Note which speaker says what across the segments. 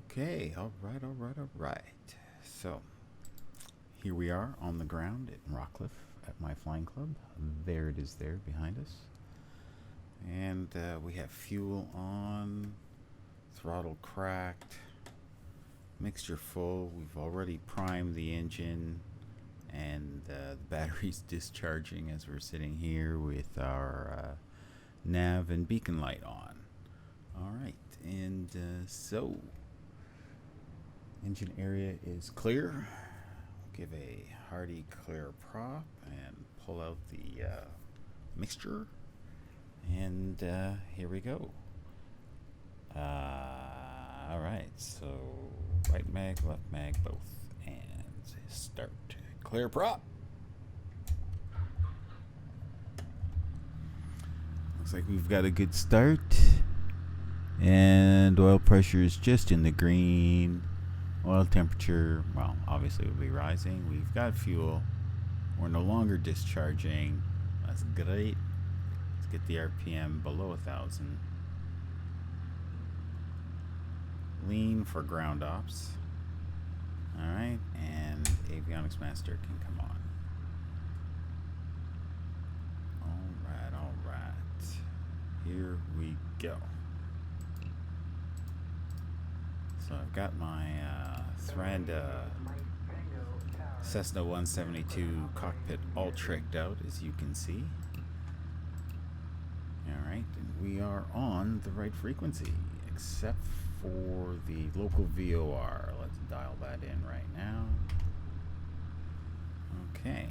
Speaker 1: Okay, all right. So, here we are on the ground at Rockcliffe at my flying club. There it is there behind us. And we have fuel on, throttle cracked, mixture full. We've already primed the engine, and the battery's discharging as we're sitting here with our nav and beacon light on. All right, and so engine area is clear. Give a hearty clear prop and pull out the mixture, and here we go. All right, so right mag, left mag, both, and start. Clear prop. Looks like we've got a good start, and oil pressure is just in the green. Oil temperature, well, obviously will be rising. We've got fuel. We're no longer discharging. That's great. Let's get the RPM below 1,000. Lean for ground ops. All right, and avionics master can come on. All right. Here we go. So I've got my Thranda Cessna 172 cockpit all tricked out, as you can see. Alright, and we are on the right frequency, except for the local VOR. Let's dial that in right now. Okay,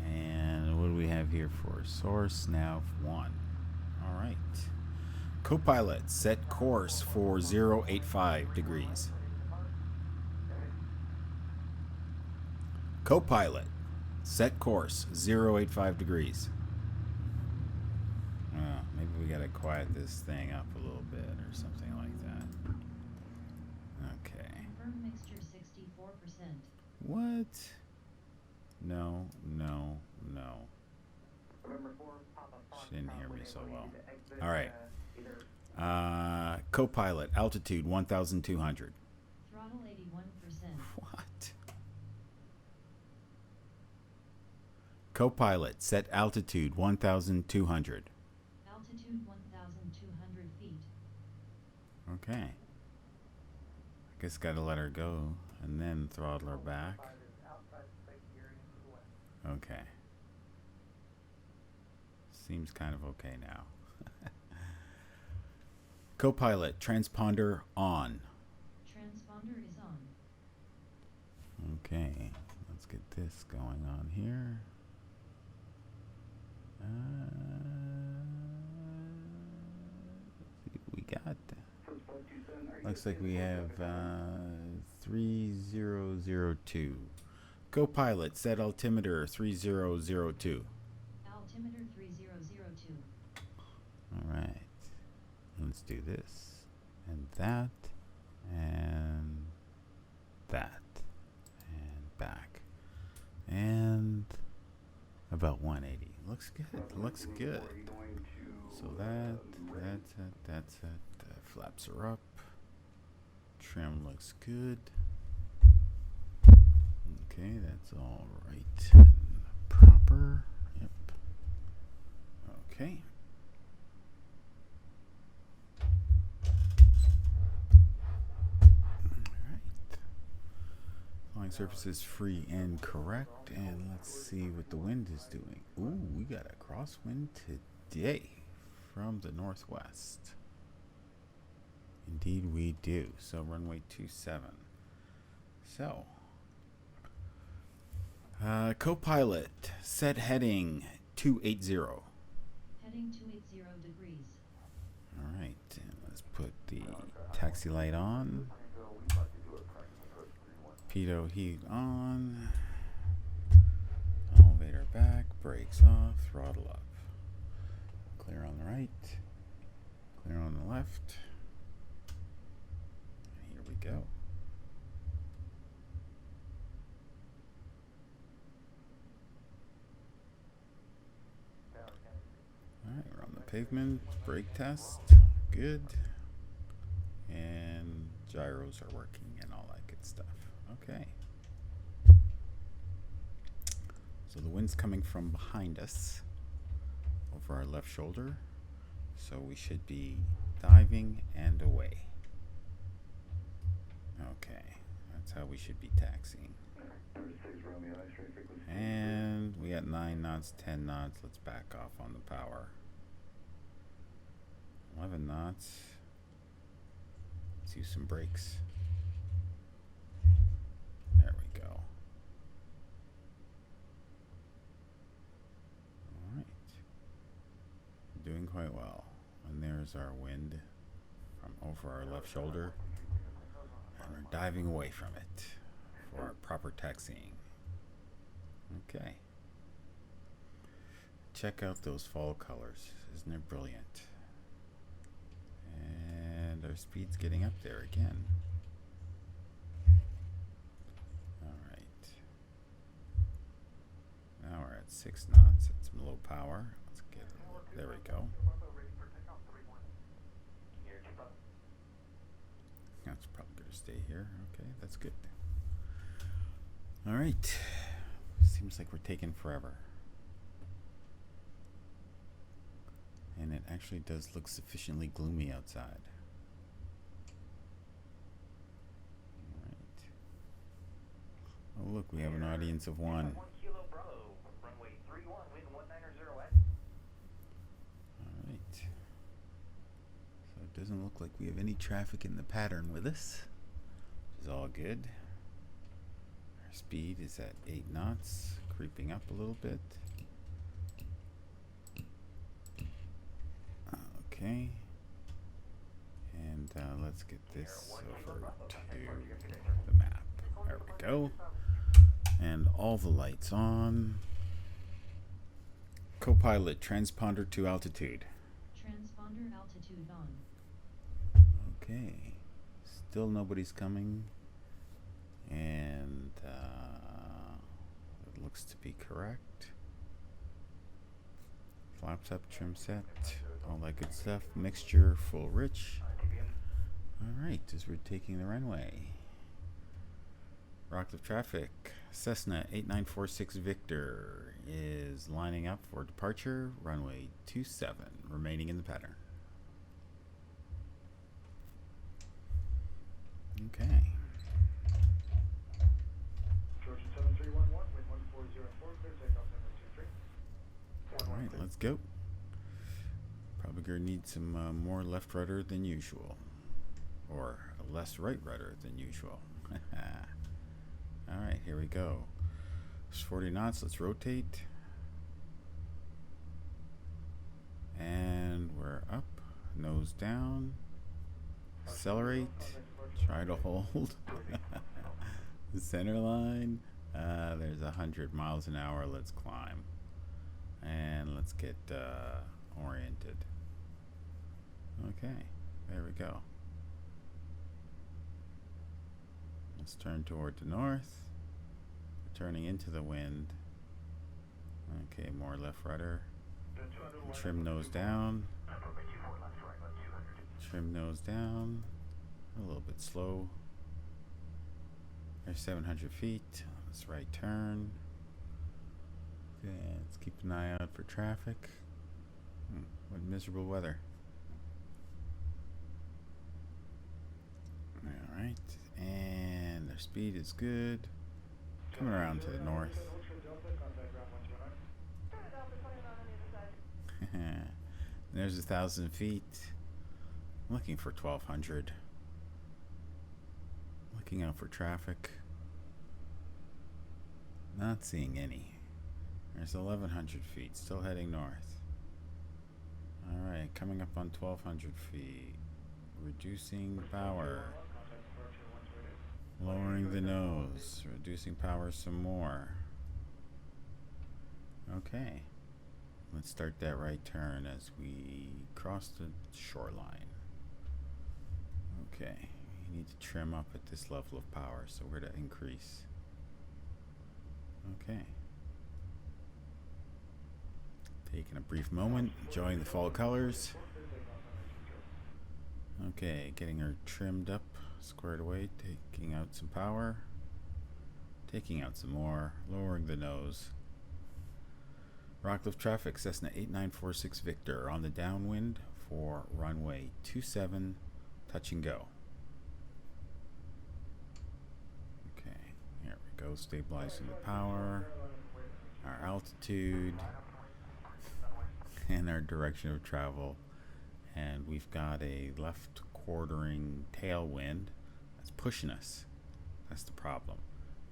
Speaker 1: and what do we have here for source? Nav 1. Alright. Copilot, set course for 085 degrees. Copilot, set course 085 degrees. Maybe we gotta quiet this thing up a little bit or something like that. Okay.
Speaker 2: Confirm mixture 64%.
Speaker 1: What? No. She didn't hear me so well. All right. Copilot, altitude 1,200.
Speaker 2: Throttle 81%.
Speaker 1: What? Copilot, set altitude 1,200.
Speaker 2: Altitude 1,200 feet.
Speaker 1: Okay. I guess gotta let her go and then throttle her back. Okay. Seems kind of okay now. Copilot, transponder on.
Speaker 2: Transponder is on.
Speaker 1: Okay, let's get this going on here. Let's see what we got. Looks like we have 3002. Copilot, set altimeter 3002.
Speaker 2: Altimeter 3002.
Speaker 1: All right. Let's do this and that and that and back and about 180. Looks good. So that's it. Flaps are up. Trim looks good. Okay, that's all right and proper. Yep. Okay. Flying surface is free and correct, and let's see what the wind is doing. Ooh, we got a crosswind today from the northwest. Indeed we do. So runway 27. So, Copilot, set heading 280.
Speaker 2: Heading 280 degrees.
Speaker 1: All right, and let's put the taxi light on. Pitot heat on. Elevator back, brakes off, throttle up. Clear on the right, clear on the left. Here we go. Alright, we're on the pavement, brake test, good. And gyros are working and all that good stuff. Okay. So the wind's coming from behind us over our left shoulder. So we should be diving and away. Okay, that's how we should be taxiing. And we got 9 knots, 10 knots. Let's back off on the power. 11 knots. Let's use some brakes. There we go. All right. Doing quite well. And there's our wind from over our left shoulder. And we're diving away from it for our proper taxiing. Okay. Check out those fall colors. Isn't it brilliant? And our speed's getting up there again. Alright. Now we're at 6 knots. It's low power. Let's get it. There we go. That's probably going to stay here. Okay, that's good. Alright. Seems like we're taking forever. And it actually does look sufficiently gloomy outside. Alright. Oh look, we have an audience of 1. Alright. So it doesn't look like we have any traffic in the pattern with us, which is all good. Our speed is at 8 knots, creeping up a little bit. Okay, and let's get this over to the map. There we go. And all the lights on. Copilot, transponder to altitude.
Speaker 2: Transponder altitude on.
Speaker 1: Okay, still nobody's coming. And it looks to be correct. Flaps up, trim set. All that good stuff. Mixture, full rich. Alright, as we're taking the runway. Rockcliffe traffic. Cessna 8946 Victor is lining up for departure. Runway 27, remaining in the pattern. Okay. Alright, let's go. Probably gonna need some more left rudder than usual, or less right rudder than usual. All right, here we go. It's 40 knots. Let's rotate, and we're up, nose down. Accelerate. Try to hold the center line. There's 100 miles an hour. Let's climb, and let's get oriented. Okay, there we go. Let's turn toward the north. Turning into the wind. Okay, more left rudder. Trim nose down. Trim nose down. A little bit slow. There's 700 feet. Let's right turn. Okay, let's keep an eye out for traffic. What miserable weather. Alright, and their speed is good. Coming around to the north. There's 1,000 feet. Looking for 1,200. Looking out for traffic. Not seeing any. There's 1,100 feet. Still heading north. Alright, coming up on 1,200 feet. Reducing power. Lowering the nose. Reducing power some more. Okay. Let's start that right turn as we cross the shoreline. Okay. You need to trim up at this level of power, so we're to increase. Okay. Taking a brief moment, enjoying the fall colors. Okay, getting her trimmed up, squared away, taking out some power, taking out some more, lowering the nose. Rockcliffe traffic, Cessna 8946 Victor on the downwind for runway 27, touch and go. Okay, here we go, stabilizing the power, our altitude, and our direction of travel. And we've got a left quartering tailwind that's pushing us. That's the problem.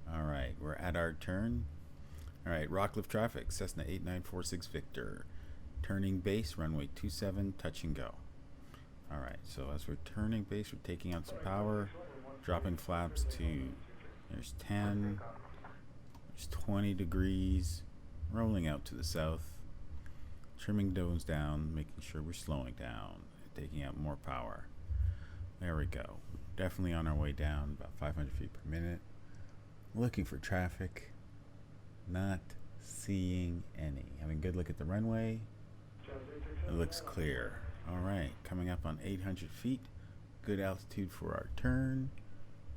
Speaker 1: All right, we're at our turn. All right, Rockcliffe traffic, Cessna 8946 Victor. Turning base, runway 27, touch and go. All right, so as we're turning base, we're taking out some power, dropping flaps to, there's 10, there's 20 degrees, rolling out to the south. Trimming nose down, making sure we're slowing down, taking out more power. There we go. Definitely on our way down, about 500 feet per minute. Looking for traffic, not seeing any. Having a good look at the runway. It looks clear. All right, coming up on 800 feet. Good altitude for our turn.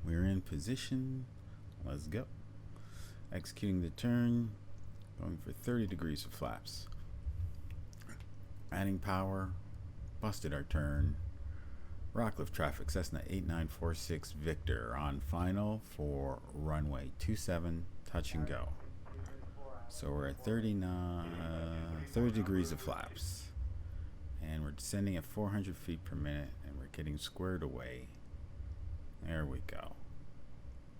Speaker 1: We're in position. Let's go. Executing the turn, going for 30 degrees of flaps. Adding power, busted our turn. Rockcliffe traffic, Cessna 8946 Victor on final for runway 27, touch and go. So we're at 30 degrees of flaps. And we're descending at 400 feet per minute, and we're getting squared away. There we go.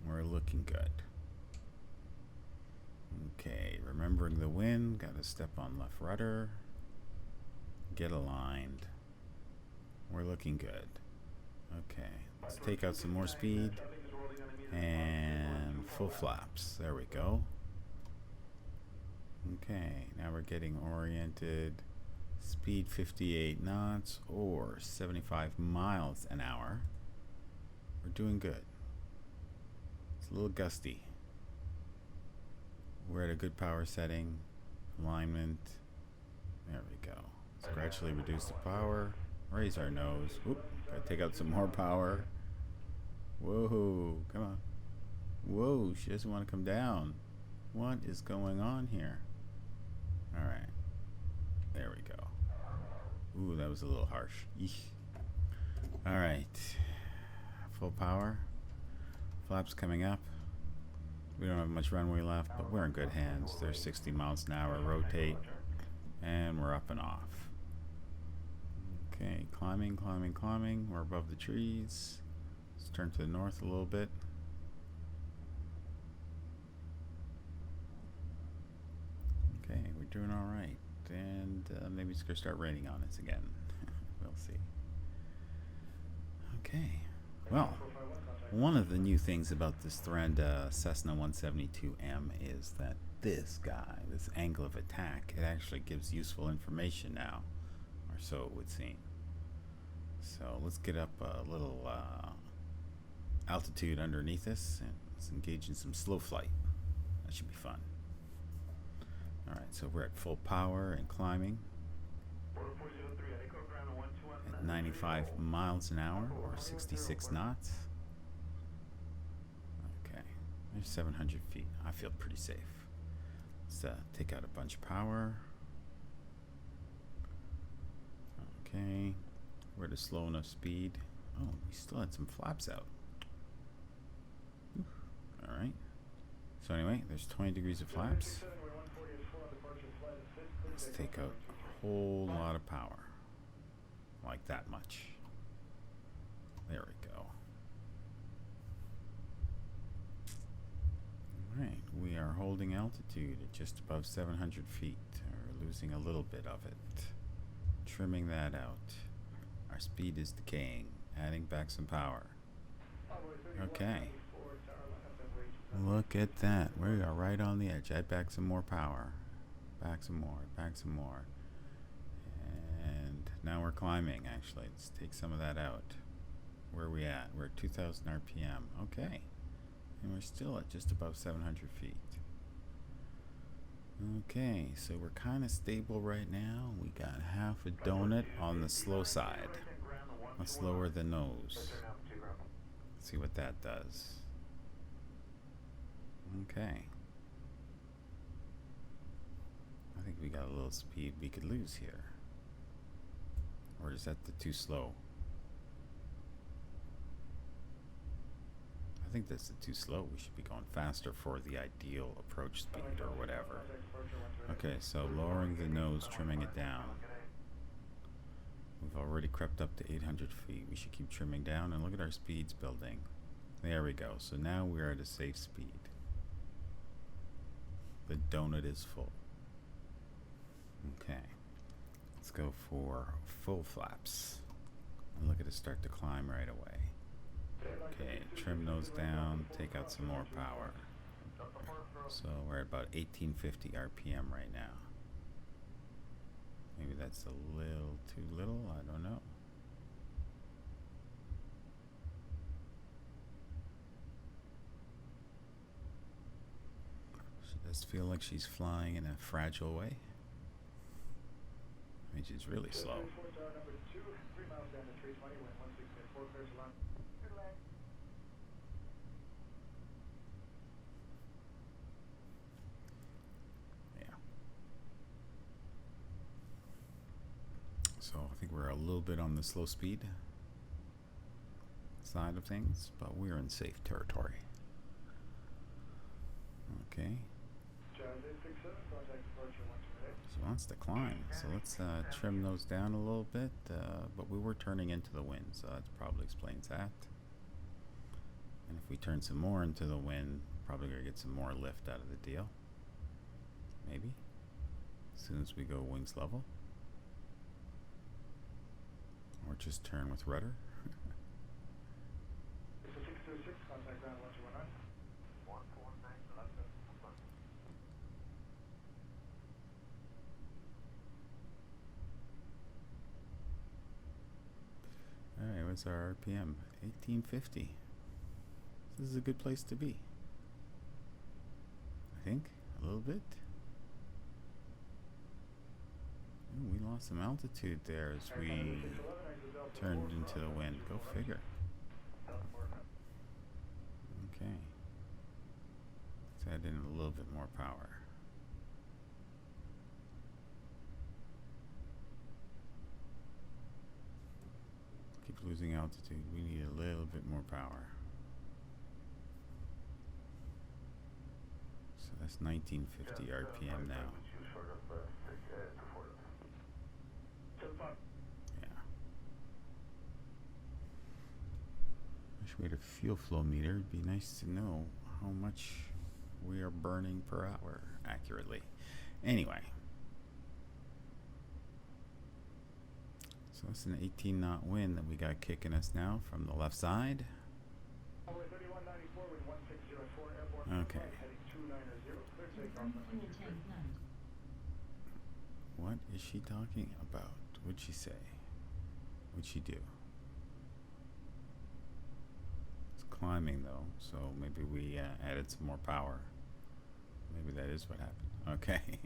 Speaker 1: We're looking good. Okay, remembering the wind, got to step on left rudder. Get aligned. We're looking good. Okay, let's take out some more speed and full flaps. There we go. Okay, now we're getting oriented. Speed 58 knots or 75 miles an hour. We're doing good. It's a little gusty. We're at a good power setting. Alignment. There we go. Let's gradually reduce the power. Raise our nose. Oop, gotta take out some more power. Whoa, come on. Whoa, she doesn't want to come down. What is going on here? All right. There we go. Ooh, that was a little harsh. Eesh. All right. Full power. Flaps coming up. We don't have much runway left, but we're in good hands. There's 60 miles an hour. Rotate. And we're up and off. Okay, climbing, climbing, climbing. We're above the trees. Let's turn to the north a little bit. Okay, we're doing all right. And maybe it's going to start raining on us again. We'll see. Okay, well, one of the new things about this Thranda Cessna 172M is that this guy, this angle of attack, it actually gives useful information now, or so it would seem. So let's get up a little altitude underneath us and let's engage in some slow flight. That should be fun. Alright, so we're at full power and climbing at 95 miles an hour or 66 knots. Okay, there's 700 feet. I feel pretty safe. Let's take out a bunch of power. Okay, we're at a slow enough speed. Oh, we still had some flaps out. Alright, so anyway, there's 20 degrees of flaps. Let's take out a whole lot of power. Like that much. There we go. Alright, we are holding altitude at just above 700 feet. We're losing a little bit of it. Trimming that out. Our speed is decaying. Adding back some power. Okay. Look at that. We are right on the edge. Add back some more power. Back some more. Back some more. And now we're climbing, actually. Let's take some of that out. Where are we at? We're at 2,000 RPM. Okay. And we're still at just above 700 feet. Okay, so we're kind of stable right now. We got half a donut on the slow side. Let's lower the nose. See what that does. Okay. I think we got a little speed we could lose here. Or is that too slow? I think that's too slow. We should be going faster for the ideal approach speed or whatever. Okay, so lowering the nose, trimming it down. We've already crept up to 800 feet. We should keep trimming down, and look at our speeds building. There we go. So now we're at a safe speed. The donut is full. Okay. Let's go for full flaps. And look at it start to climb right away. Okay, trim those down, take out some more power. So we're at about 1850 RPM right now. Maybe that's a little too little, I don't know. She does feel like she's flying in a fragile way. I mean, she's really slow. So I think we're a little bit on the slow speed side of things, but we're in safe territory. Okay. She wants to climb, so let's trim those down a little bit, but we were turning into the wind, so that probably explains that. And if we turn some more into the wind, probably gonna get some more lift out of the deal. Maybe. As soon as we go wings level. Or just turn with rudder.
Speaker 3: It's a 626, contact ground 1219. 149,
Speaker 1: Alright, what's our RPM? 1850. This is a good place to be. I think. A little bit. Ooh, we lost some altitude there as we turned into the wind. Go figure. Okay. Let's add in a little bit more power. Keep losing altitude. We need a little bit more power. So that's 1950 RPM now. Yeah. Wish we had a fuel flow meter. It'd be nice to know how much we are burning per hour accurately. Anyway. So it's an 18 knot wind that we got kicking us now from the left side. Okay. What is she talking about? What'd she say? What'd she do? It's climbing though, so maybe we added some more power. Maybe that is what happened. Okay.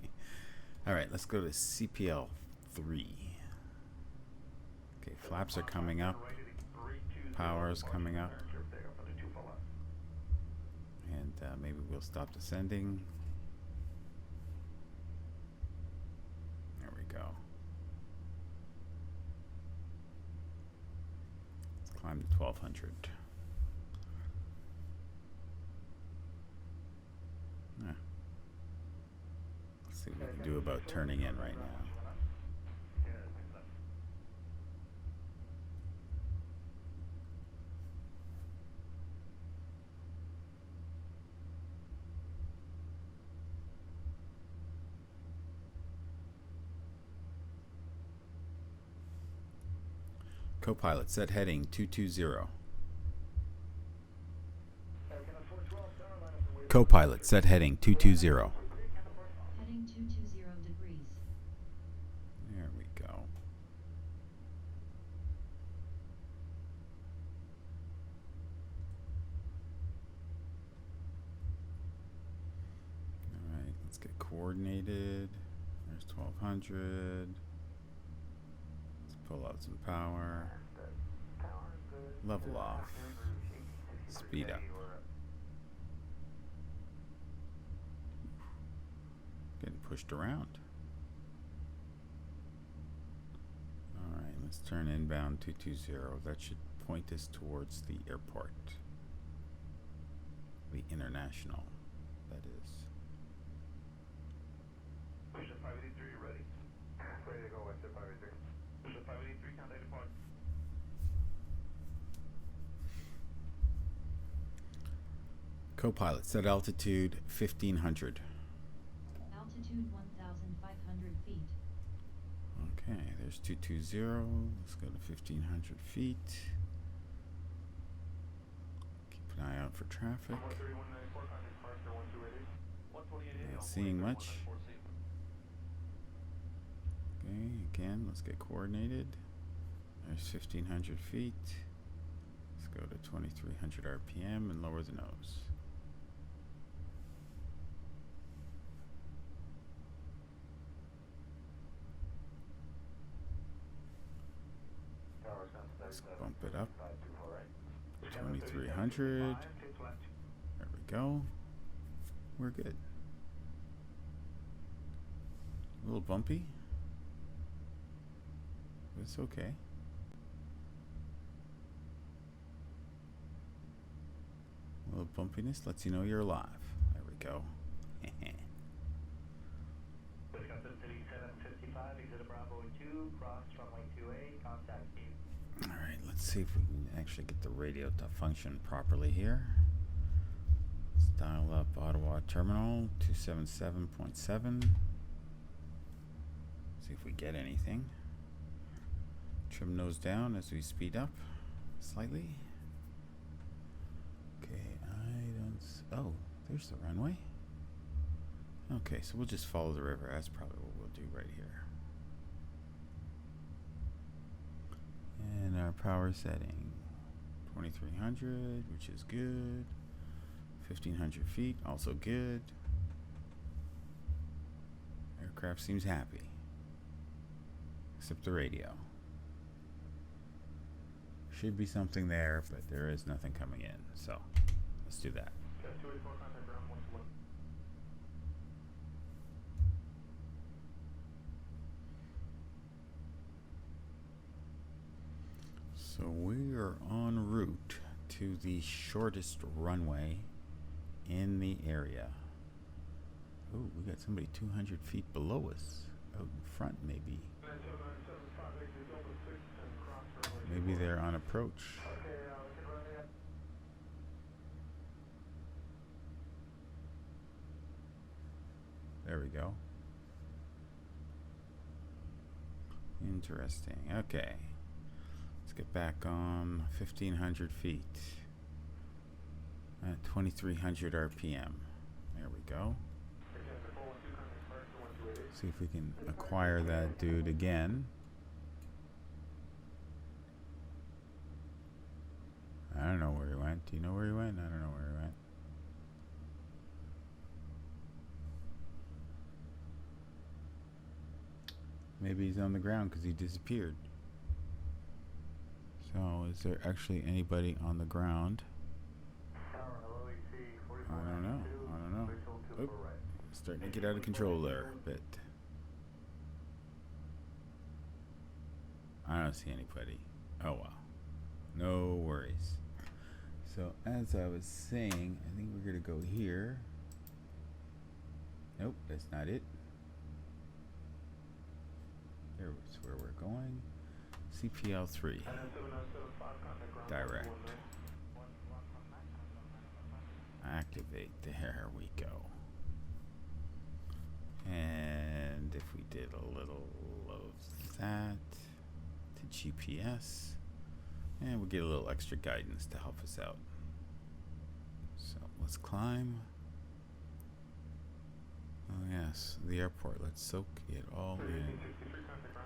Speaker 1: Alright, let's go to CPL 3. Okay, flaps are coming up. Power is coming up. And maybe we'll stop descending. There we go. Let's climb to 1200. Yeah. Let's see what we can do about turning in right now. Copilot, set heading 220. Copilot, set heading 220.
Speaker 2: Heading 220 degrees.
Speaker 1: There we go. Alright, let's get coordinated. There's 1200. Pull out some power. Level off. Speed up. Getting pushed around. Alright, let's turn inbound 220. That should point us towards the airport. The international, that is.
Speaker 3: Push at 583, you ready? Ready to go, west at 583. Push at 583, contact deployed.
Speaker 1: Co-pilot, set altitude 1500.
Speaker 2: Altitude 1,500 feet.
Speaker 1: Okay, there's 220. Let's go to 1500 feet. Keep an eye out for traffic.
Speaker 3: 13194, contact departure 1288. 128.
Speaker 1: Not seeing much. Okay, again, let's get coordinated. There's 1500 feet. Let's go to 2300 RPM and lower the nose. Let's bump it up. 2300. There we go. We're good. A little bumpy. But it's okay. A little bumpiness lets you know you're alive. There we go. Alright, let's see if we can actually get the radio to function properly here. Let's dial up Ottawa Terminal 277.7. See if we get anything. Trim nose down as we speed up slightly. Okay, oh, there's the runway. Okay, so we'll just follow the river. That's probably what we'll do right here. And our power setting 2300, which is good. 1500 feet, also good. Aircraft seems happy, except the radio. Should be something there, but there is nothing coming in. So let's do that. So we are en route to the shortest runway in the area. Oh, we got somebody 200 feet below us, out in front maybe. Maybe they're on approach. There we go. Interesting. Okay. Let's get back on 1500 feet at 2300 RPM. There we go. See if we can acquire that dude again. I don't know where he went. Do you know where he went? I don't know where he went. Maybe he's on the ground because he disappeared. So, is there actually anybody on the ground? I don't know. I don't know. Oop. Starting to get out of control there a bit. I don't see anybody. Oh well. No worries. So, as I was saying, I think we're going to go here. Nope, that's not it. There's where we're going. CPL3. Direct. Activate. There we go. And if we did a little of that to GPS, and we'll get a little extra guidance to help us out. So let's climb. Oh yes, the airport. Let's soak it all in.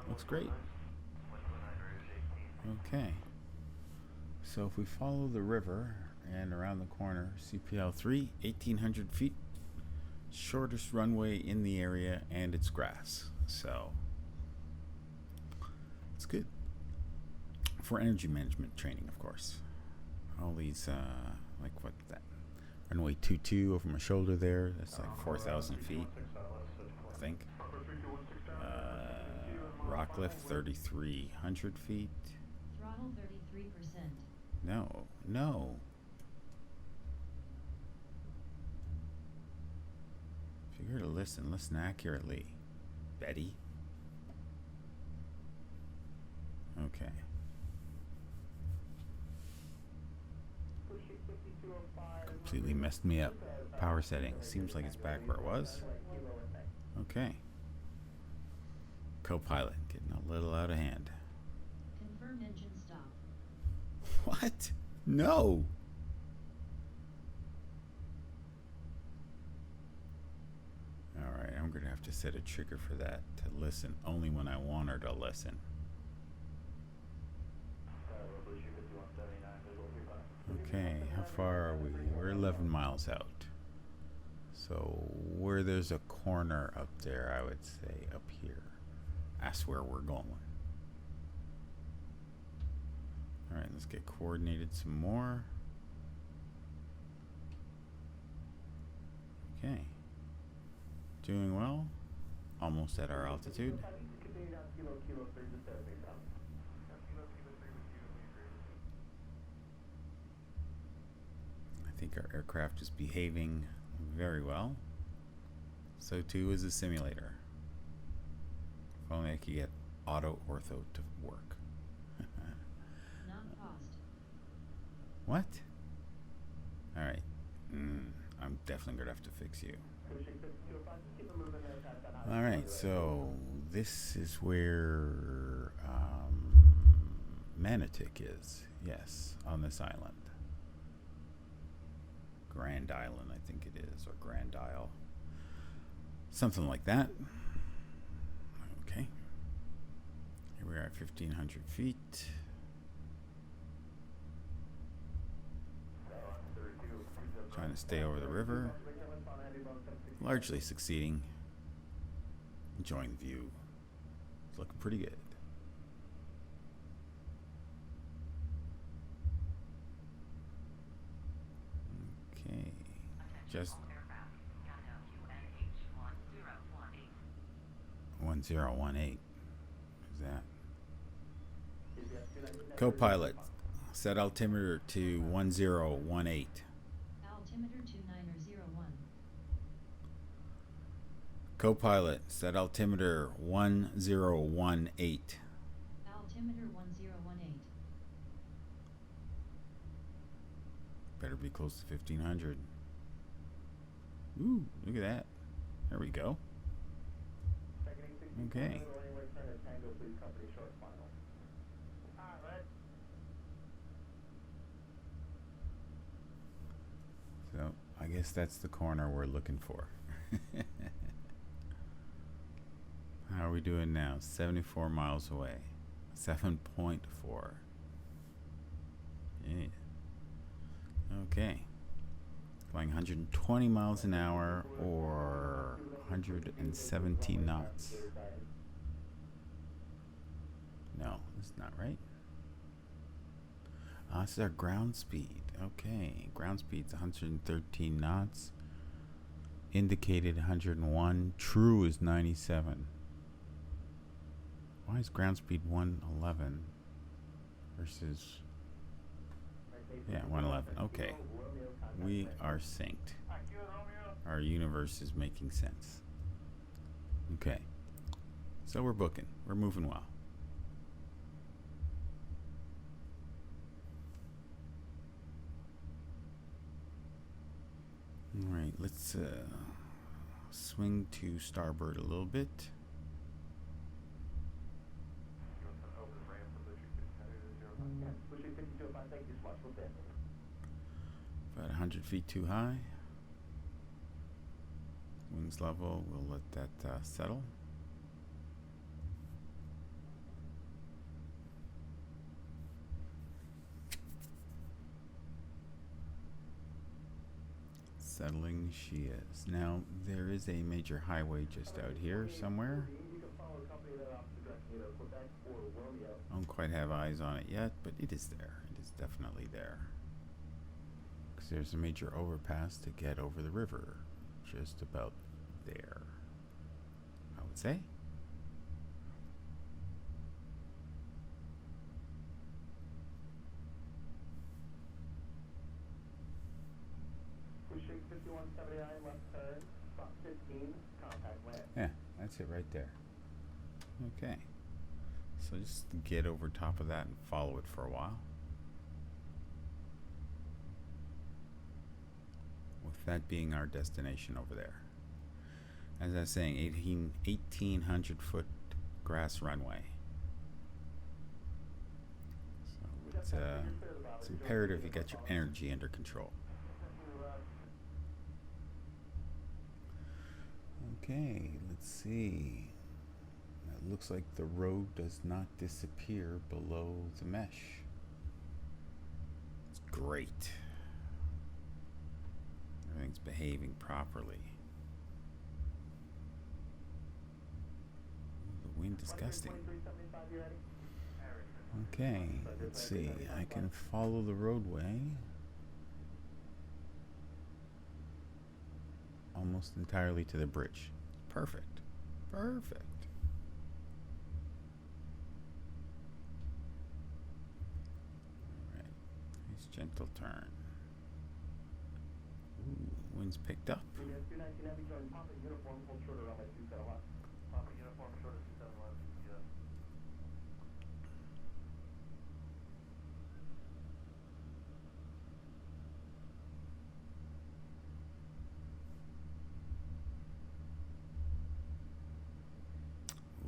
Speaker 1: Looks great. Okay. So if we follow the river and around the corner, CPL3, 1800 feet, shortest runway in the area, and it's grass. So it's good. for energy management training, of course. All these, like what that runway 22 over my shoulder there. That's like 4,000 feet, I think. Rockcliffe 3,300 feet.
Speaker 2: Throttle 33%.
Speaker 1: No, no. Figure to listen accurately, Betty. Okay. Completely messed me up. Power settings. Seems like it's back where it was. Okay. Co-pilot getting a little out of hand.
Speaker 2: Confirm engine stop.
Speaker 1: What? No. Alright, I'm going to have to set a trigger for that to listen only when I want her to listen. Okay, how far are we? We're 11 miles out. So where there's a corner up there, I would say up here. That's where we're going. Alright, let's get coordinated some more. Okay. Doing well. Almost at our altitude. I think our aircraft is behaving very well. So too is the simulator. If only I could get auto ortho to work.
Speaker 2: Not paused.
Speaker 1: What? Alright. I'm definitely going to have to fix you. Alright, so this is where Manatic is. Yes, on this island. Grand Island, I think it is, or Grand Isle. Something like that. Okay. Here we are at 1,500 feet. Trying to stay over the river. Largely succeeding. Enjoying the view. It's looking pretty good. Okay. Just 1018. Is that? Co-pilot, set altimeter to 1018.
Speaker 2: Altimeter 2901.
Speaker 1: Co-pilot, set altimeter 1018.
Speaker 2: Altimeter 1018.
Speaker 1: Better be close to 1,500. Ooh, look at that. There we go. Okay. So, I guess that's the corner we're looking for. How are we doing now? 74 miles away. 7.4. Yeah. Okay. Flying 120 miles an hour or 117 knots. No, that's not right. This is our ground speed. Okay, ground speed's 113 knots. Indicated 101. True is 97. Why is ground speed 111 versus... Yeah, 111. Okay. We are synced. Our universe is making sense. Okay. So we're booking. We're moving well. Alright, let's swing to starboard a little bit. About 100 feet too high. Wings level, we'll let that settle. Settling she is. Now, there is a major highway just out here somewhere. Don't quite have eyes on it yet, but it is there. It is definitely there. Because there's a major overpass to get over the river. Just about there, I would say.
Speaker 3: Pushing 5170I, left turn, stop 15, contact land.
Speaker 1: Yeah, that's it right there. Okay. So just get over top of that and follow it for a while. With that being our destination over there. As I was saying, 1,800 foot grass runway. So it's imperative you get your energy under control. Okay, let's see. It looks like the road does not disappear below the mesh. It's great. Everything's behaving properly. Ooh, the wind is gusting. Okay, let's see. I can follow the roadway almost entirely to the bridge. Perfect. Perfect. Alright. Nice gentle turn. Ooh, wind's picked up.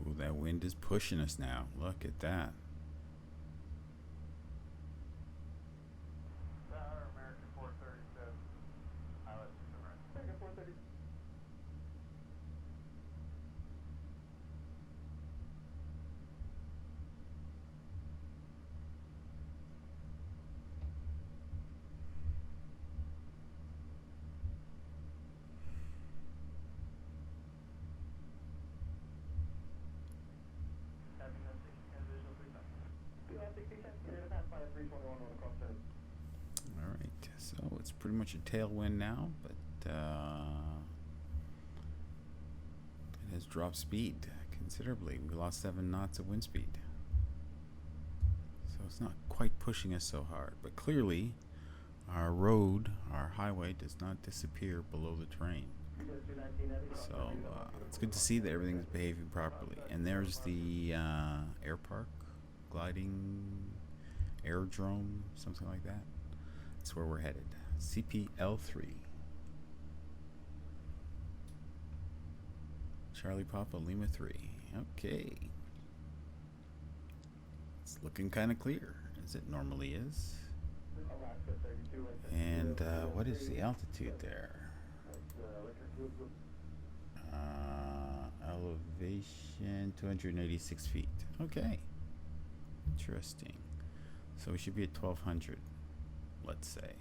Speaker 1: Ooh, that wind is pushing us now. Look at that.
Speaker 3: American 436, pilot American 430.
Speaker 1: Alright, so it's pretty much a tailwind now, but it has dropped speed considerably. We lost 7 knots of wind speed. So it's not quite pushing us so hard, but clearly our road, our highway, does not disappear below the terrain. So it's good to see that everything's behaving properly. And there's the Airpark gliding aerodrome, something like that. That's where we're headed. CPL3. Charlie Papa Lima 3. Okay. It's looking kind of clear, as it normally is. And what is the altitude there? Elevation 286 feet. Okay. Interesting. So we should be at 1200, let's say.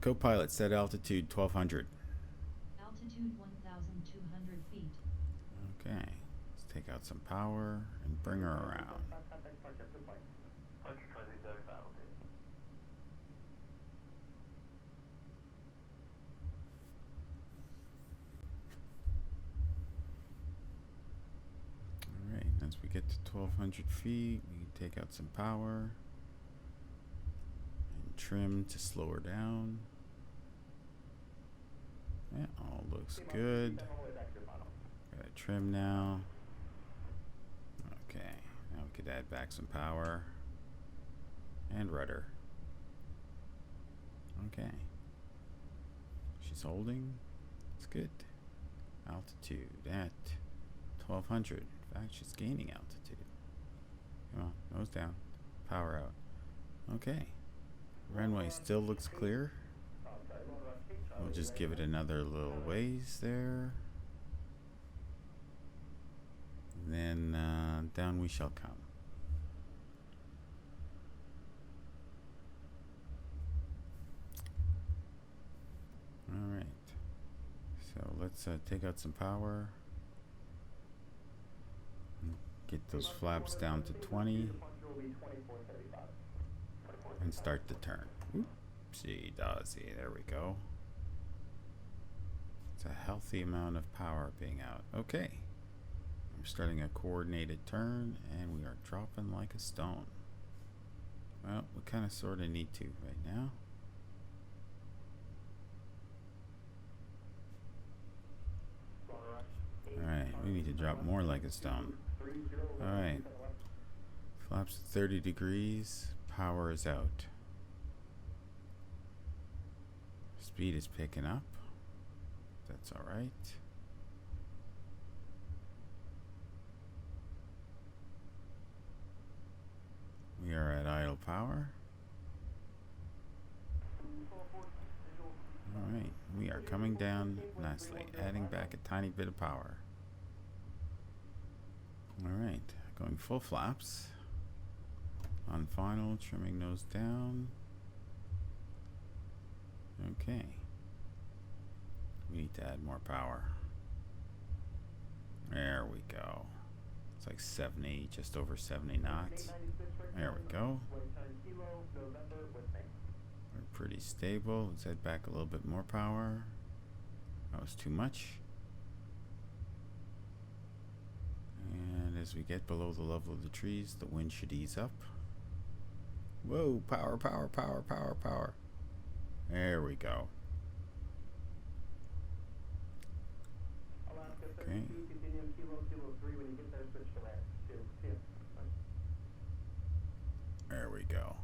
Speaker 1: Co-pilot set altitude 1200.
Speaker 2: Altitude 1,200 feet.
Speaker 1: Okay. Let's take out some power and bring her around. Alright, as we get to 1200 feet, we can take out some power and trim to slow her down. Yeah, all looks good. Gotta trim now. Okay, now we could add back some power and rudder. Okay. She's holding. It's good. Altitude at 1200. In fact, she's gaining altitude. Come on, nose down. Power out. Okay. Runway still looks clear. We'll just give it another little ways there. And then down we shall come. Alright. So let's take out some power. Get those flaps down to 20 and start the turn. Oopsie daisy, there we go. It's a healthy amount of power being out. Okay, we're starting a coordinated turn and we are dropping like a stone. Well, we kind of sort of need to right now. Alright, we need to drop more like a stone. Alright, flaps at 30 degrees, power is out. Speed is picking up. That's alright. We are at idle power. Alright, we are coming down nicely, adding back a tiny bit of power. Alright, going full flaps. On final, trimming nose down. Okay. We need to add more power. There we go. It's like 70, just over 70 knots. There we go. We're pretty stable. Let's head back a little bit more power. That was too much. And as we get below the level of the trees, the wind should ease up. Whoa, power, power, power, power, power. There we go. Okay. There we go.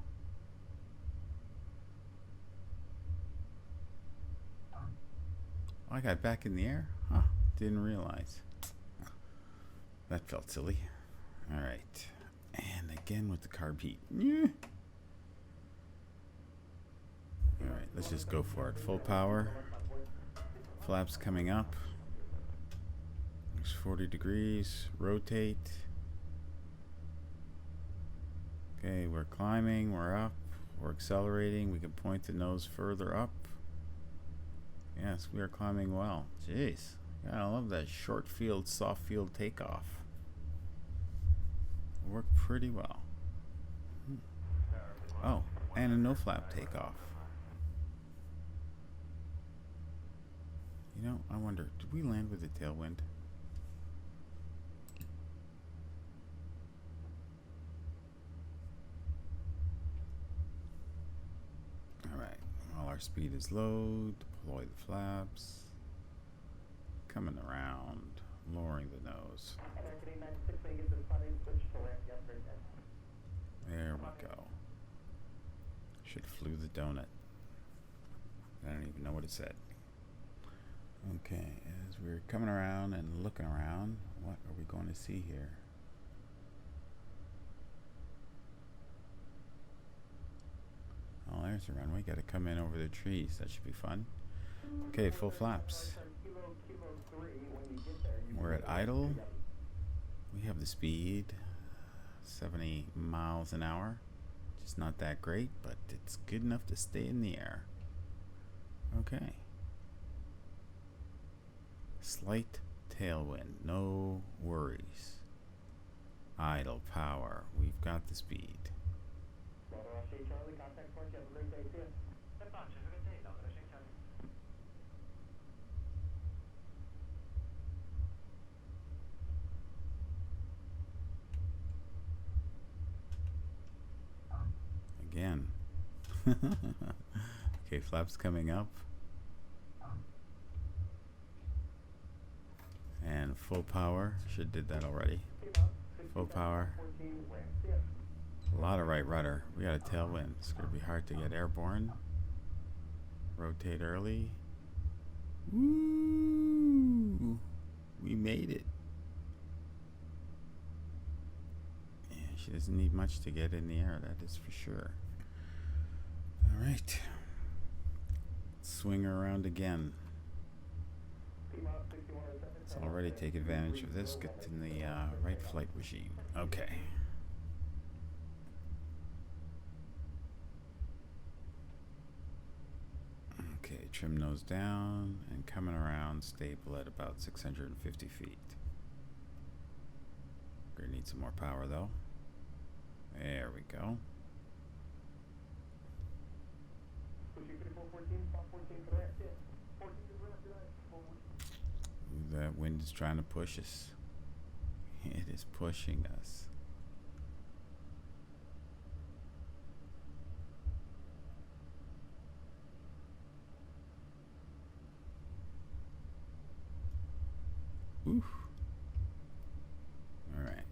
Speaker 1: I got back in the air? Huh, didn't realize. That felt silly. Alright. And again with the carb heat. Yeah. Alright, let's just go for it. Full power. Flaps coming up. It's 40 degrees. Rotate. Okay, we're climbing. We're up. We're accelerating. We can point the nose further up. Yes, we are climbing well. Jeez. Yeah, I love that short field, soft field takeoff. Worked pretty well. Oh, and a no flap takeoff. You know, I wonder, did we land with a tailwind? Alright, while our speed is low, deploy the flaps. Coming around, lowering the nose. There we go. Should have flew the donut. I don't even know what it said. Okay, as we're coming around and looking around, what are we going to see here? Oh, there's the runway. Got to come in over the trees. That should be fun. Okay, full flaps. We're at idle. We have the speed, 70 miles an hour. Just not that great, but it's good enough to stay in the air. Okay. Slight tailwind, no worries. Idle power, we've got the speed. Again. Okay, flaps coming up. And full power. Should did that already. Full power. A lot of right rudder. We got a tailwind. It's going to be hard to get airborne. Rotate early. Woo! We made it. Yeah, she doesn't need much to get in the air, that is for sure. Alright. Swing her around again. Let's already take advantage of this. Get in the right flight regime. Okay. Okay, trim nose down and coming around stable at about 650 feet. Rudder needs some more power though. There we go. Ooh, that wind is trying to push us. It is pushing us. Oof. All right.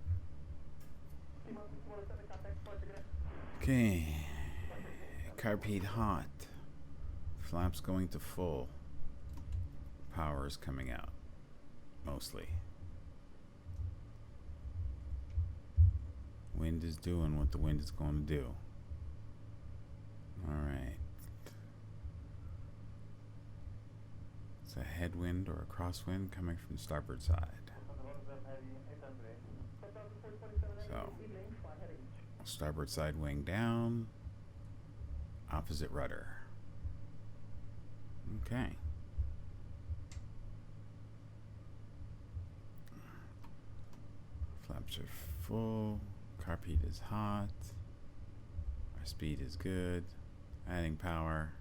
Speaker 1: Okay. Carpeed hot. Flaps going to full. Power is coming out. Mostly. Wind is doing what the wind is going to do. All right. It's a headwind or a crosswind coming from the starboard side. So, starboard side wing down, opposite rudder. Okay. Flaps are full, carpet is hot, our speed is good, adding power.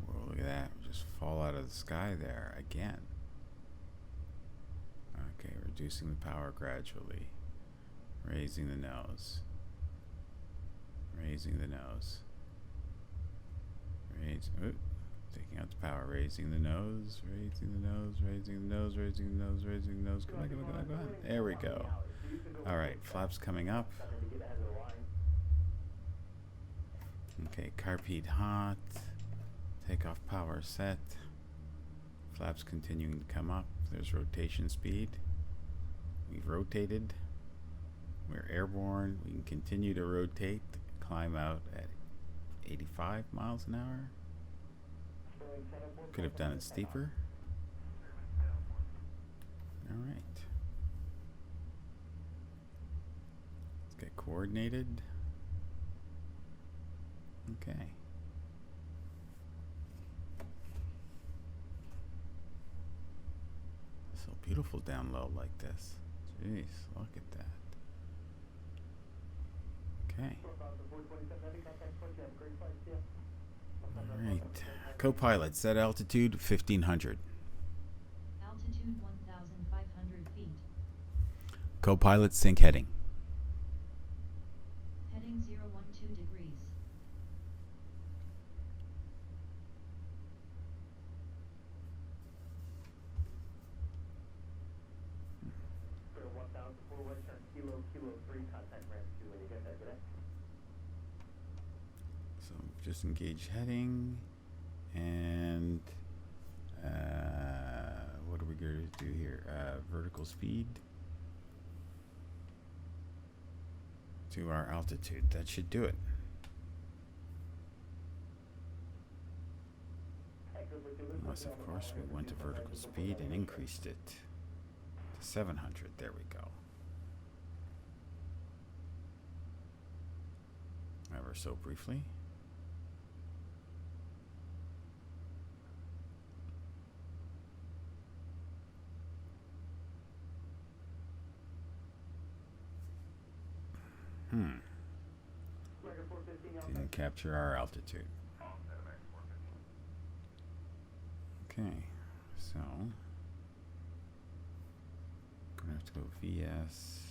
Speaker 1: Whoa, look at that. Just fall out of the sky there again. Okay, reducing the power gradually. Raising the nose. Raising the nose. Taking out the power. Raising the nose. Raising the nose. Raising the nose. Raising the nose. Raising the nose. Come on, come on, come on, come on. There we go. Alright, flaps coming up. Okay, carpet hot. Takeoff power set. Flaps continuing to come up. There's rotation speed. We've rotated. We're airborne. We can continue to rotate. Climb out at 85 miles an hour. Could have done it steeper. Alright. Let's get coordinated. Okay. So beautiful down low like this. Jeez, look at that. Okay. Alright. Co-pilot, set altitude 1500.
Speaker 2: Altitude 1,500 feet.
Speaker 1: Co-pilot, sync heading.
Speaker 2: Heading 012 degrees.
Speaker 1: So just engage heading, and what are we going to do here? Vertical speed to our altitude. That should do it. Unless, of course, we went to vertical speed and increased it to 700. There we go. Ever so briefly. Didn't capture our altitude. Okay, so gonna have to go VS.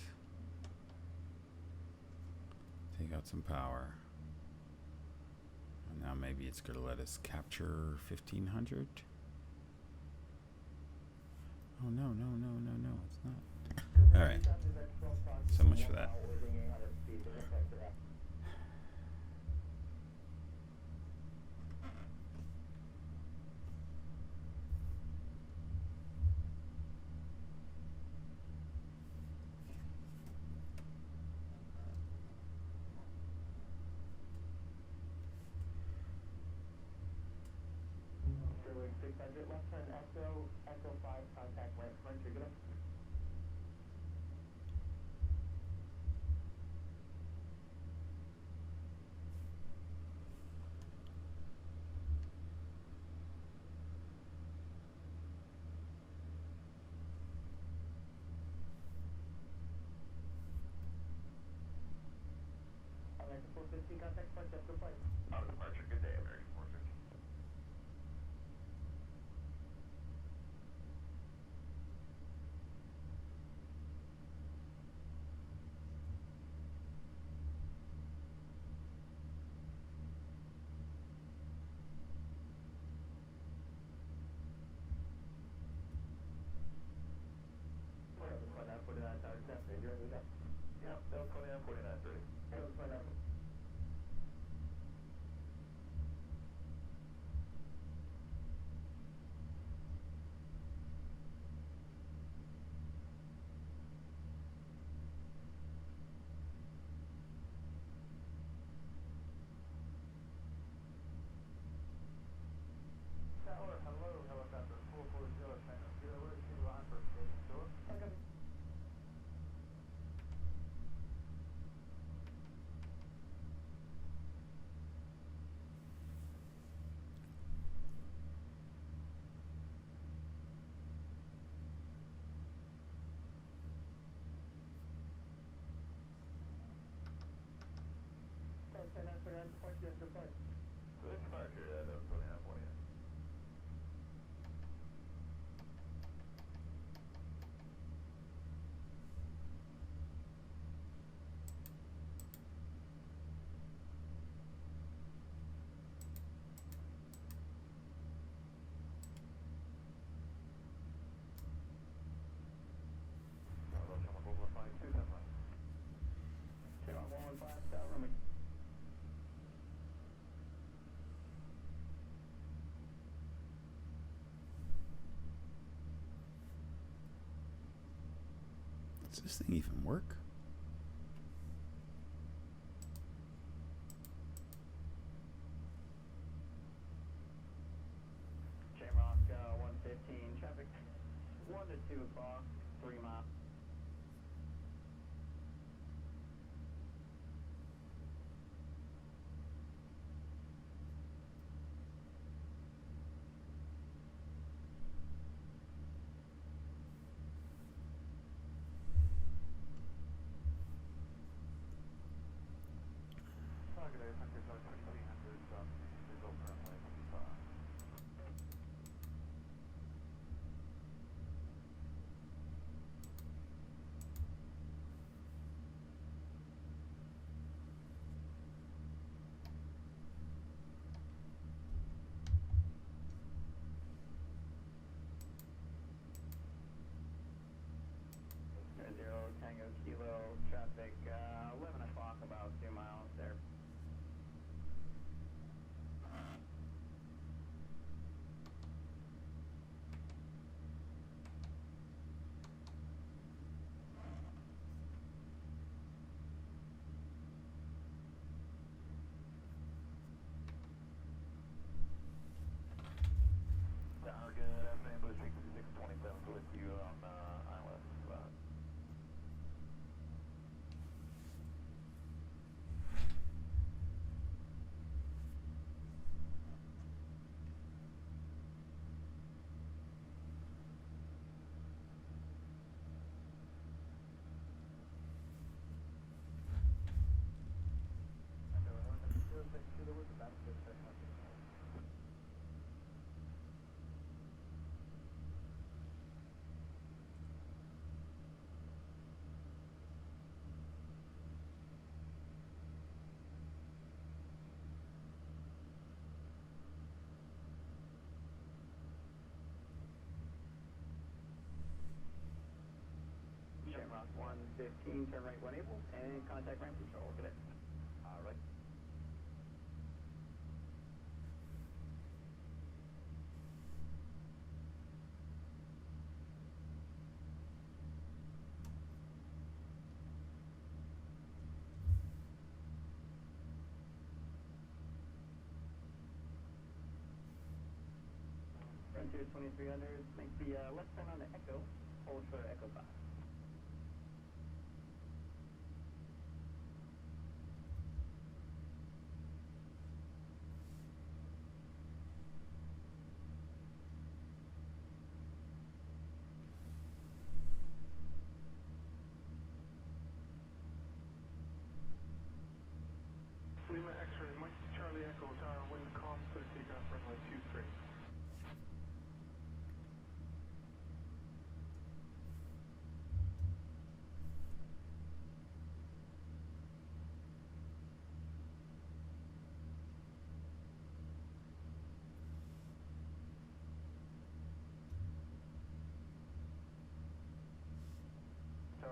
Speaker 1: Take out some power. And now maybe it's gonna let us capture 1500. Oh no, no, no, no, no, it's not. Alright. So much for that.
Speaker 3: Left turn Echo 5, contact right front, you're good. American 450, contact flight, after flight. Auto departure, good day, American 450. Yep, Delta 2949, 30. Delta 29. Tower, hello, helicopter 440, China 0, ready to line for station door. Okay. Delta 2949, departure, after flight. Good departure, Delta 2949. Bravo, Channel 415, 275. Channel 415, Tower, room.
Speaker 1: Does this thing even work?
Speaker 4: Shamrock 115, traffic 1 to 2 o'clock, 3 miles.
Speaker 3: Target Airpark, 2300, result runway 25.
Speaker 4: Zero Tango Kilo, traffic 11 o'clock, about 2 miles there.
Speaker 3: Tower, good afternoon, Blue 6627 with you on ILS.
Speaker 4: Shamrock 115, turn right 1 able, and contact ramp control, good day.
Speaker 3: All right.
Speaker 4: Frontier 2300, make the left turn on the Echo, hold for Echo 5.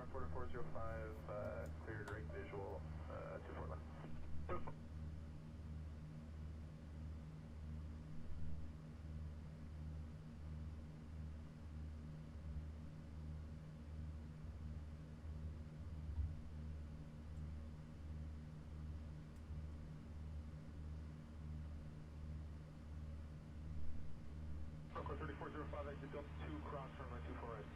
Speaker 3: Tower 4405, clear direct visual, 24 left. Rockcliffe 3405, exit Delta 2, cross runway 24 right.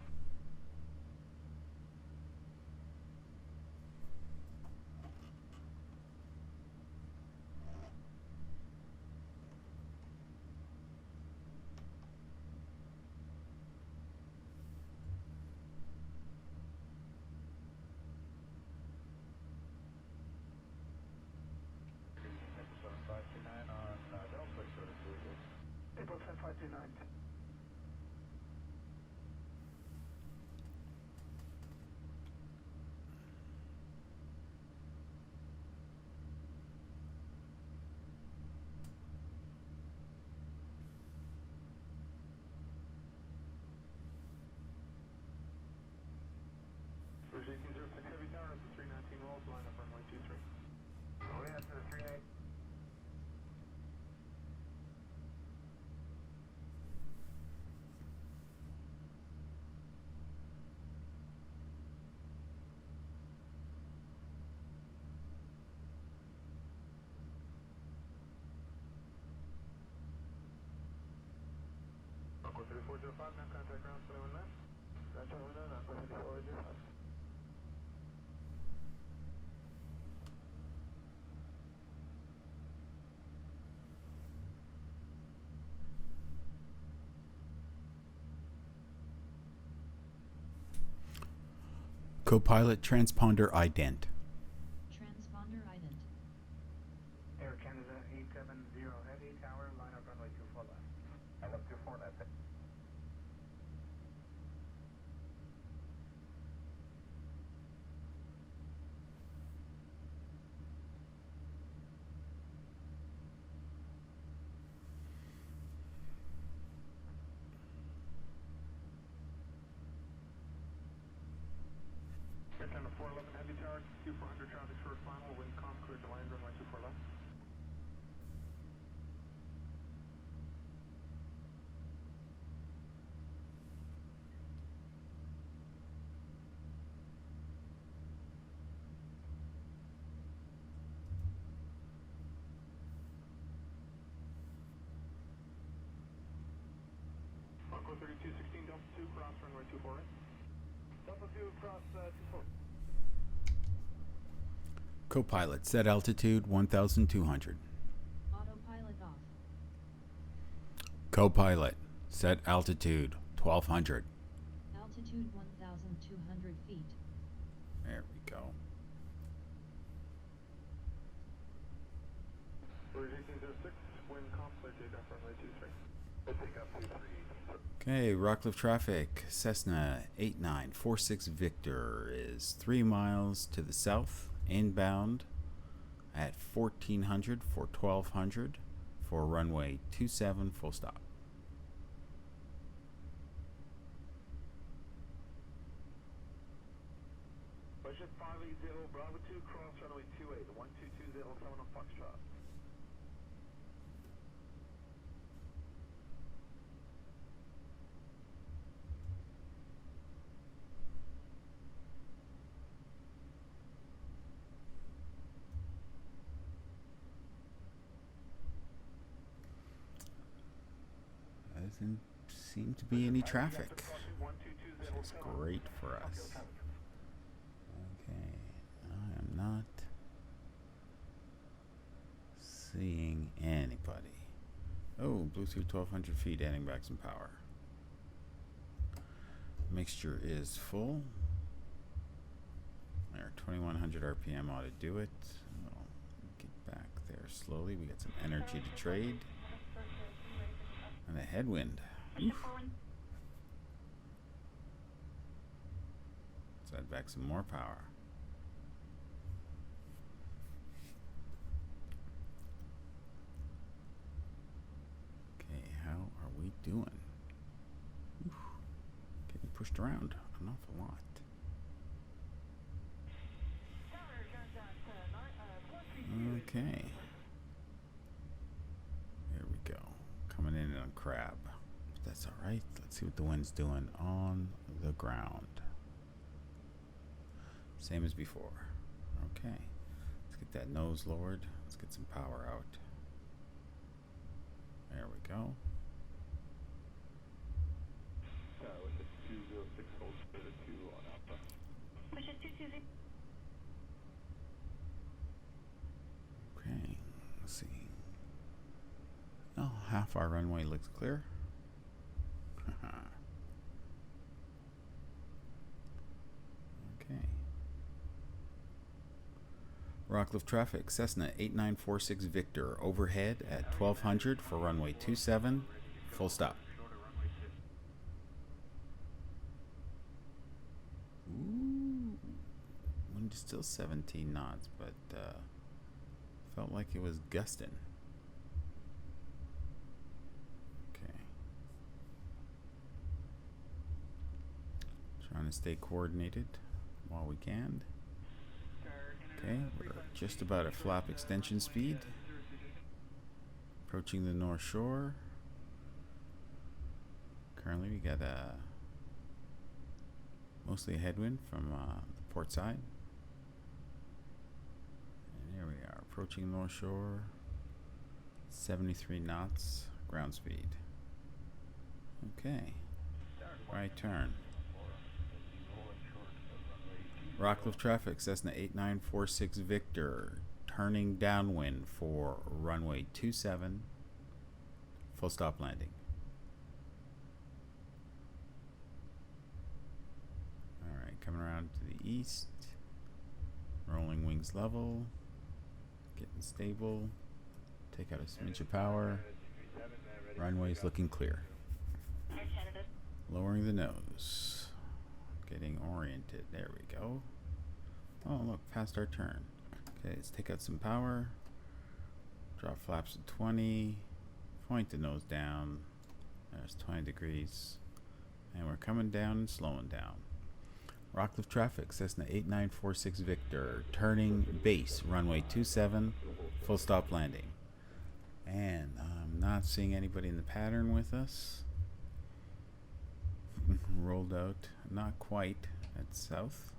Speaker 3: April 10, 529. Bridge 1806 Heavy Tower, up to 319 rolls, line up runway 23. Oh, yeah, to the 38. Rockcliffe 3405, now contact ground 21 knots. Ground 21 knots, Rockcliffe 3405.
Speaker 1: Copilot transponder ident.
Speaker 2: Transponder ident.
Speaker 4: Air Canada 870 Heavy Tower, line up runway 24 left.
Speaker 3: I left 24 left. Airtime of 411 Heavy Tower, Q400 traffic short final, wind calm, clear to land, runway 24 left. Rockcliffe 3216, Delta 2, cross runway 24 right. Delta 2, cross 24.
Speaker 1: Copilot set altitude 1,200.
Speaker 2: Autopilot off.
Speaker 1: Copilot set altitude 1,200.
Speaker 2: Altitude 1,200 feet.
Speaker 1: There we go.
Speaker 3: Bridge 1806, wind calm, clear takeoff runway 23. We'll take up 23.
Speaker 1: Okay, Rockcliffe traffic. Cessna 8946 Victor is 3 miles to the south, inbound at 1400 for 1200 for runway 27 full stop.
Speaker 3: Budget 580, Bravo 2, cross runway 28, 1220, someone on Foxtrot.
Speaker 1: Doesn't seem to be any traffic, which is great for us. Okay, I am not seeing anybody. Oh, Bluetooth 1200 feet, adding back some power. Mixture is full. There, 2100 RPM ought to do it. I'll get back there slowly. We got some energy to trade. And a headwind. Oof. Let's add back some more power. Okay, how are we doing? Oof. Getting pushed around an awful lot. Okay. There we go. Coming in on crab. But that's alright. Let's see what the wind's doing on the ground. Same as before. Okay. Let's get that nose lowered. Let's get some power out. There we go.
Speaker 3: With the 206 holds for the 2 on Alpha.
Speaker 4: Push it 220.
Speaker 1: Okay. Let's see. Oh, half our runway looks clear. Okay. Rockcliffe traffic, Cessna 8946 Victor, overhead at 1200 for runway 27, full stop. Ooh, wind is still 17 knots, but felt like it was gusting. Okay. Trying to stay coordinated while we can. Okay, we're just about at flap extension speed. Approaching the North Shore. Currently we got mostly a headwind from the port side. And here we are, approaching North Shore. 73 knots, ground speed. Okay, right turn. Rockcliffe traffic, Cessna 8946 Victor, turning downwind for runway 27, full stop landing. Alright, coming around to the east, rolling wings level, getting stable, take out a smidge of power, runway's looking clear. Lowering the nose. Getting oriented. There we go. Oh, look, past our turn. Okay, let's take out some power. Drop flaps to 20. Point the nose down. There's 20 degrees. And we're coming down and slowing down. Rockcliffe traffic, Cessna 8946 Victor, turning base, runway 27, full stop landing. And I'm not seeing anybody in the pattern with us. Rolled out, not quite at south,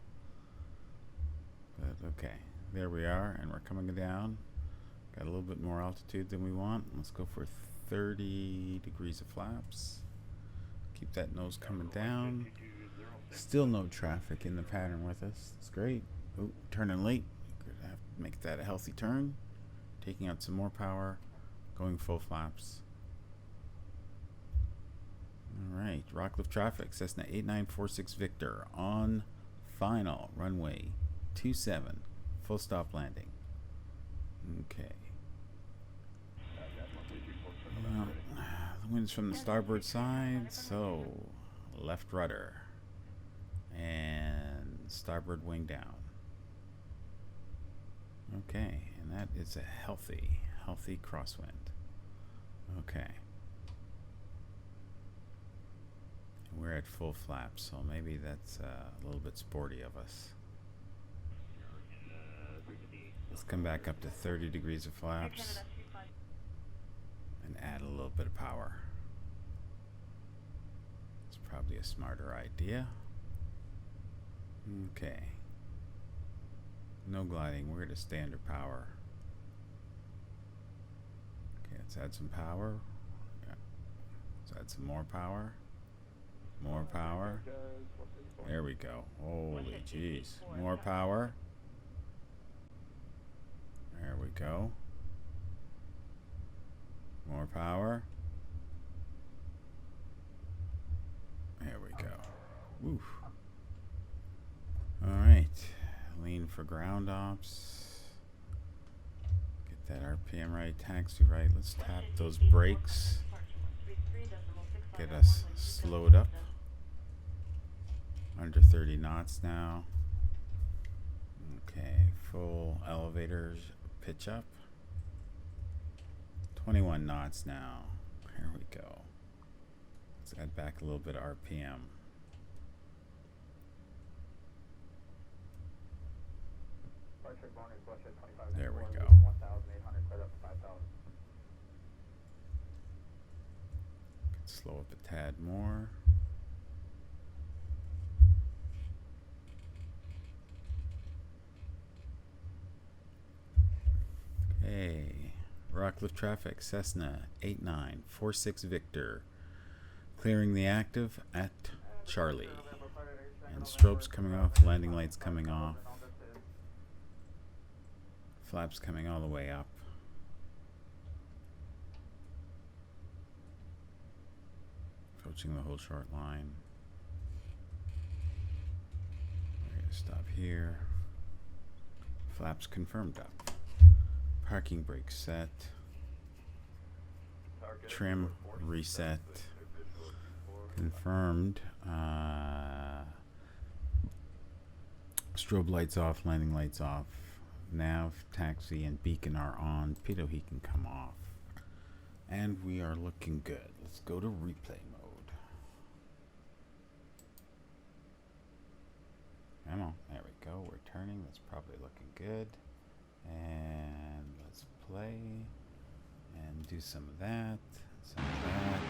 Speaker 1: but okay, there we are, and we're coming down. Got a little bit more altitude than we want. Let's go for 30 degrees of flaps. Keep that nose coming down. Still no traffic in the pattern with us. It's great. Ooh, turning late. Gonna have to make that a healthy turn. Taking out some more power. Going full flaps. Alright, Rockcliffe traffic, Cessna 8946 Victor, on final, runway 27, full stop landing. Okay. Well, the wind's from the starboard side, so left rudder and starboard wing down. Okay, and that is a healthy crosswind. Okay. We're at full flaps, so maybe that's a little bit sporty of us. Let's come back up to 30 degrees of flaps and add a little bit of power. It's probably a smarter idea. Okay. No gliding, we're going to stay under power. Okay, let's add some power. Yeah. Let's add some more power. More power. There we go. Holy jeez. More power. There we go. More power. There we go. Woof. Alright. Lean for ground ops. Get that RPM right, taxi right. Let's tap those brakes. Get us slowed up. Under 30 knots now. Okay, full elevators pitch up. 21 knots now. Here we go. Let's add back a little bit of RPM. There we go.
Speaker 4: 1,800, cleared up to 5,000.
Speaker 1: Slow up a tad more. Okay, Rockcliffe traffic, Cessna 8946 Victor, clearing the active at Charlie, and strobes coming off, landing lights coming off, flaps coming all the way up. Approaching the whole short line. We're gonna stop here. Flaps confirmed up. Parking brake set. Trim reset. Confirmed. Strobe lights off, landing lights off. Nav, taxi, and beacon are on. Pitot heat can come off. And we are looking good. Let's go to replay mode. Come on, there we go. We're turning. That's probably looking good. And let's play and do some of that, some of that,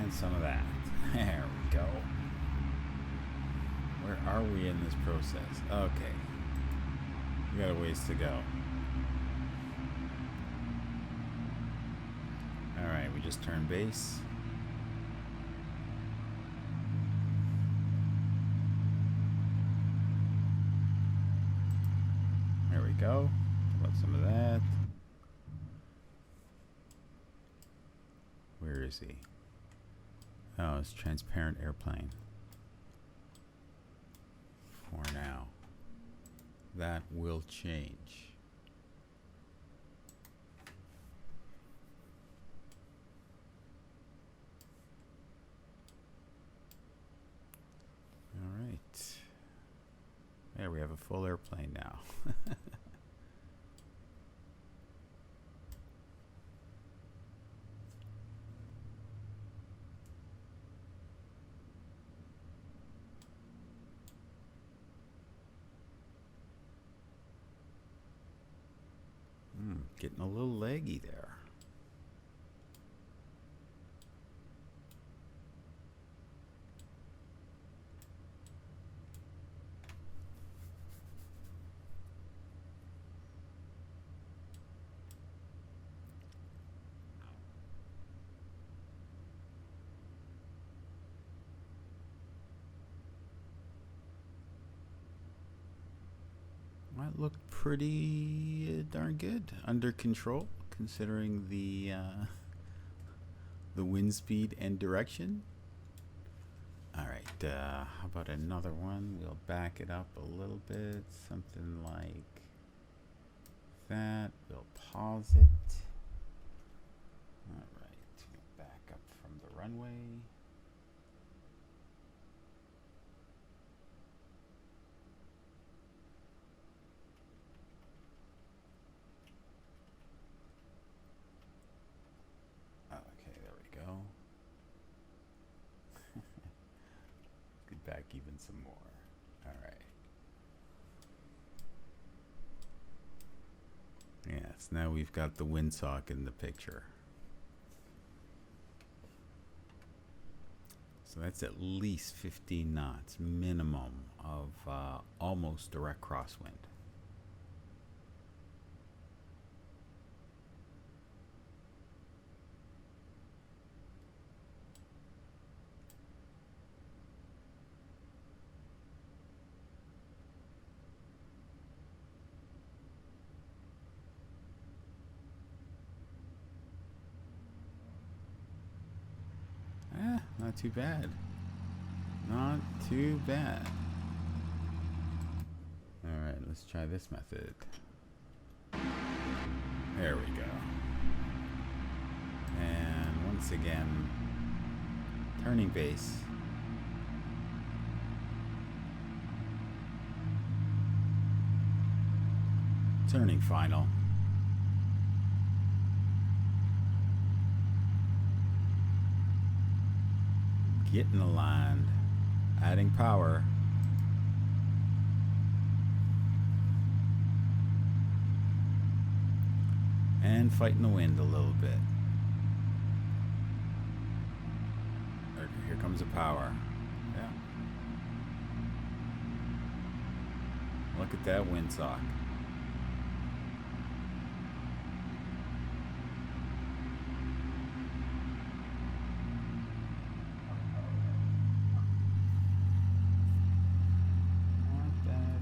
Speaker 1: and some of that. There we go. Where are we in this process? Okay. We got a ways to go. Alright, we just turned base. There we go. How about some of that? Where is he? Oh, it's transparent airplane. For now. That will change. All right. There we have a full airplane now. Getting a little leggy there. That looked pretty darn good, under control, considering the wind speed and direction. All right, how about another one? We'll back it up a little bit, something like that. We'll pause it. All right, we'll back up from the runway. Back even some more. All right. Yes, now we've got the windsock in the picture. So that's at least 15 knots minimum of almost direct crosswind. Not too bad. Not too bad. Alright, let's try this method. There we go. And once again, turning base. Turning final. Getting aligned, adding power. And fighting the wind a little bit. Here comes the power. Yeah. Look at that windsock.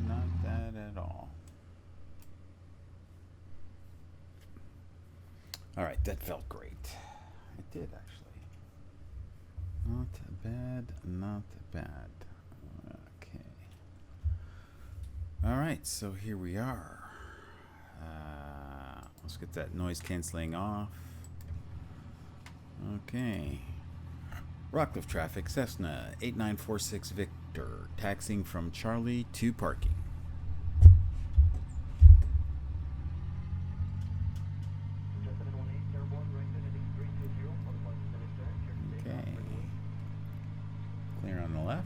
Speaker 1: Not that at all. All right, that felt great. It did actually. Not bad, not bad. Okay. All right, so here we are. Let's get that noise canceling off. Okay. Rockcliffe traffic, Cessna 8946 Victor, taxiing from Charlie to parking. Okay. Clear on the left.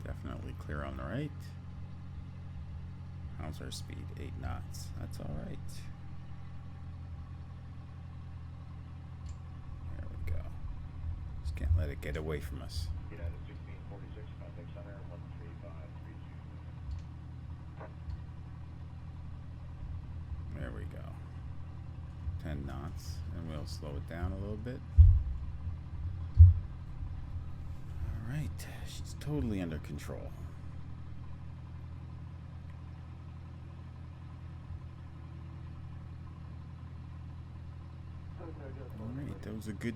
Speaker 1: Definitely clear on the right. How's our speed? 8 knots. That's all right. There we go. Just can't let it get away from us.
Speaker 3: United 1646, contact center 13532.
Speaker 1: There we go. 10 knots. And we'll slow it down a little bit. All right. She's totally under control. Alright, that was a good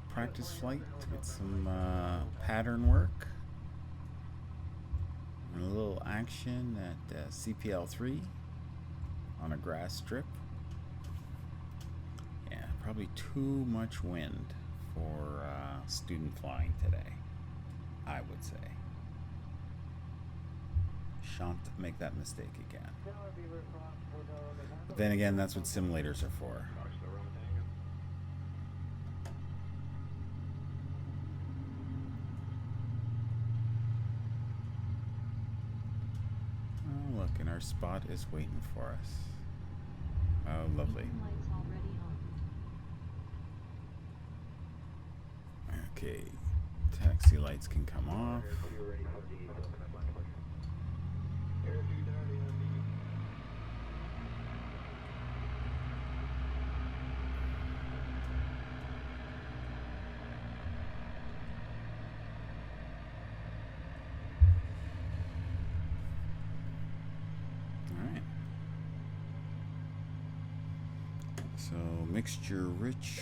Speaker 1: practice flight with some pattern work and a little action at CPL3 on a grass strip. Yeah, probably too much wind for student flying today, I would say. Shan't make that mistake again. But then again, that's what simulators are for. Oh, look, and our spot is waiting for us. Oh, lovely.
Speaker 2: Beacon lights already on.
Speaker 1: Okay, taxi lights can come off. Alright. So, mixture rich,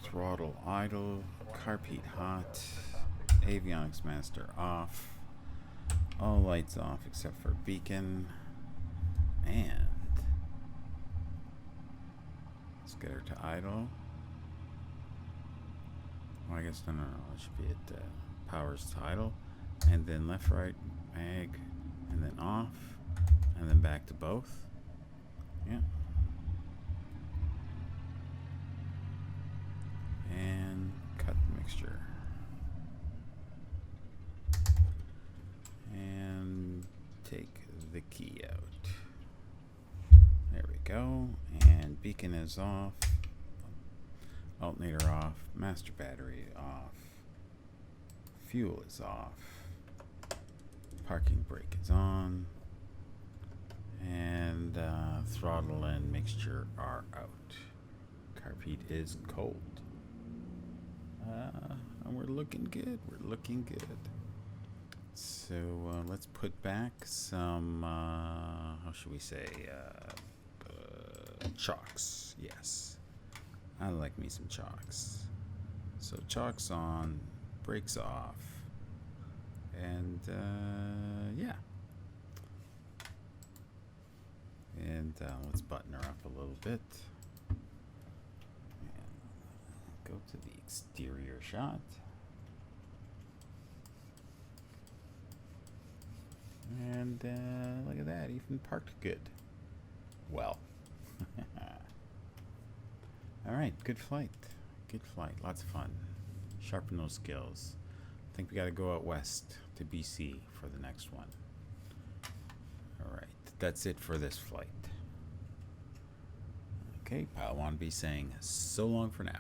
Speaker 1: throttle idle, carpet hot, avionics master off, all lights off except for beacon, and let's get her to idle. Well, I guess no, it should be at powers to idle, and then left, right, mag, and then off, and then back to both. Yeah. And cut the mixture. And take the key out. There we go. And beacon is off. Alternator off. Master battery off. Fuel is off. Parking brake is on. And throttle and mixture are out. Carpet is cold. And we're looking good. We're looking good. So let's put back some, how should we say, chocks. Yes. I like me some chocks. So chocks on, brakes off, and yeah. And let's button her up a little bit. And go to the exterior shot. And look at that, even parked good. Well. Alright, good flight. Good flight, lots of fun. Sharpen those skills. I think we gotta go out west to BC for the next one. Alright, that's it for this flight. Okay, Pile 1B saying so long for now.